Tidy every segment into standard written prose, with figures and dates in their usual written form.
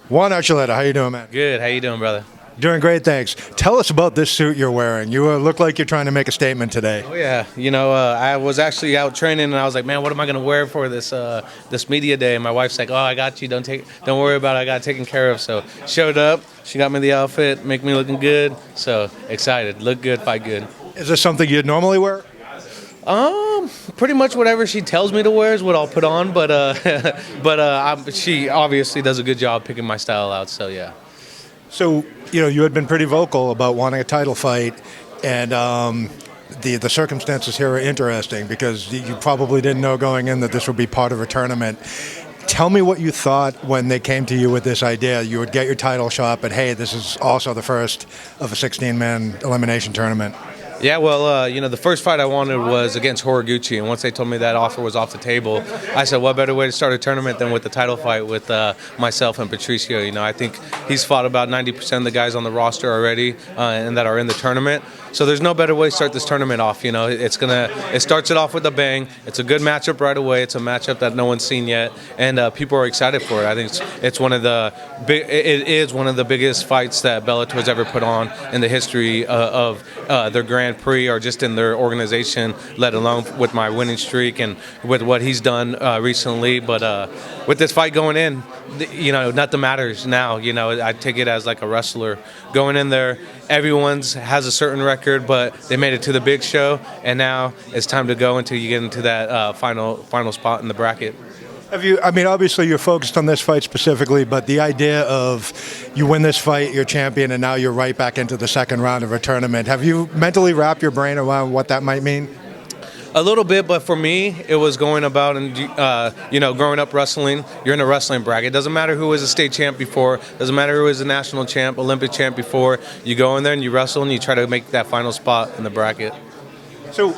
Juan Archuleta, how you doing, man? Good. How you doing, brother? Doing great, thanks. Tell us about this suit you're wearing. You look like you're trying to make a statement today. Oh yeah. I was actually out training, and I was like, man, what am I gonna wear for this media day? And my wife's like, oh, I got you. Don't worry about it. I got it taken care of. So showed up. She got me the outfit, make me looking good. So excited. Look good, fight good. Is this something you'd normally wear? Pretty much whatever she tells me to wear is what I'll put on. But she obviously does a good job picking my style out. So yeah. So, you had been pretty vocal about wanting a title fight, and the circumstances here are interesting because you probably didn't know going in that this would be part of a tournament. Tell me what you thought when they came to you with this idea. You would get your title shot, but hey, this is also the first of a 16-man elimination tournament. Yeah, well, the first fight I wanted was against Horiguchi, and once they told me that offer was off the table, I said, what better way to start a tournament than with the title fight with myself and Patricio. I think he's fought about 90% of the guys on the roster already and that are in the tournament. So there's no better way to start this tournament off. It starts it off with a bang. It's a good matchup right away. It's a matchup that no one's seen yet, and people are excited for it. I think it is one of the biggest fights that Bellator's ever put on in the history of their Grand Prix or just in their organization, let alone with my winning streak and with what he's done recently. But with this fight going in, nothing matters now. I take it as like a wrestler going in there. Everyone's has a certain record, but they made it to the big show, and now it's time to go until you get into that final spot in the bracket. Obviously you're focused on this fight specifically, but the idea of you win this fight, you're champion, and now you're right back into the second round of a tournament. Have you mentally wrapped your brain around what that might mean? A little bit, but for me, it was going about and growing up wrestling. You're in a wrestling bracket. It doesn't matter who was a state champ before. Doesn't matter who was a national champ, Olympic champ before. You go in there and you wrestle and you try to make that final spot in the bracket. So,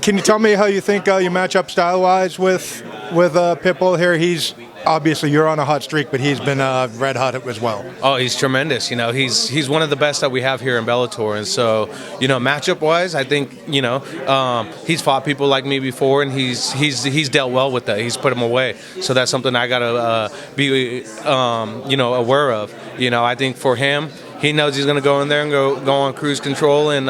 can you tell me how you think you match up style-wise with Pitbull here? He's obviously you're on a hot streak, but he's been red hot as well. Oh, he's tremendous. He's one of the best that we have here in Bellator, and so matchup-wise, I think he's fought people like me before, and he's dealt well with that. He's put them away, so that's something I gotta be aware of. I think for him, he knows he's going to go in there and go on cruise control and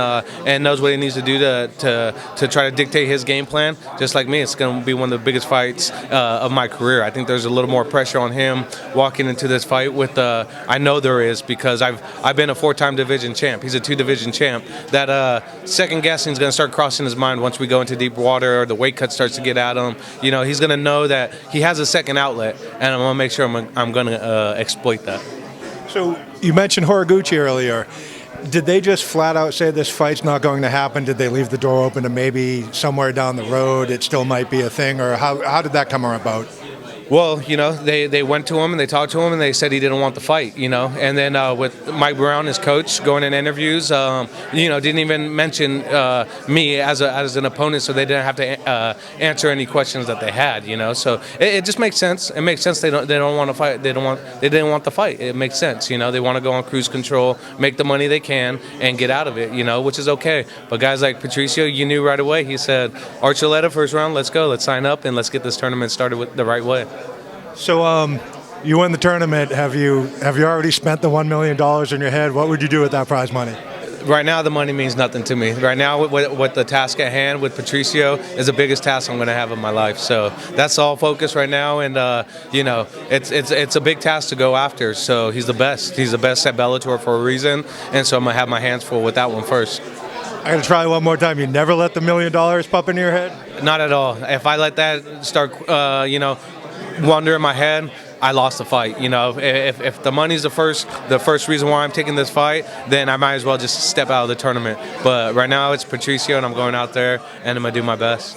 knows what he needs to do to try to dictate his game plan. Just like me, it's going to be one of the biggest fights of my career. I think there's a little more pressure on him walking into this fight with I know there is because I've been a 4-time division champ. He's a 2-division champ. That second guessing is going to start crossing his mind once we go into deep water or the weight cut starts to get at him. He's going to know that he has a second outlet, and I'm going to make sure I'm going to exploit that. So you mentioned Horiguchi earlier. Did they just flat out say this fight's not going to happen? Did they leave the door open to maybe somewhere down the road it still might be a thing? Or how did that come about? Well, they went to him and they talked to him and they said he didn't want the fight, And then with Mike Brown, his coach, going in interviews, didn't even mention me as an opponent, so they didn't have to answer any questions that they had, So it just makes sense. It makes sense they don't want to fight. They didn't want the fight. It makes sense, They want to go on cruise control, make the money they can, and get out of it, which is okay. But guys like Patricio, you knew right away. He said, Archuleta, first round, let's go, let's sign up, and let's get this tournament started with the right way. So, you win the tournament. Have you already spent the $1 million in your head? What would you do with that prize money? Right now, the money means nothing to me. Right now, with the task at hand with Patricio is the biggest task I'm going to have in my life. So that's all focus right now, and it's a big task to go after. So he's the best. He's the best at Bellator for a reason, and so I'm going to have my hands full with that one first. I got to try one more time. You never let the $1 million pop into your head? Not at all. If I let that start, wander in my head, I lost the fight. If the money's the first reason why I'm taking this fight, then I might as well just step out of the tournament. But right now it's Patricio, and I'm going out there and I'm gonna do my best.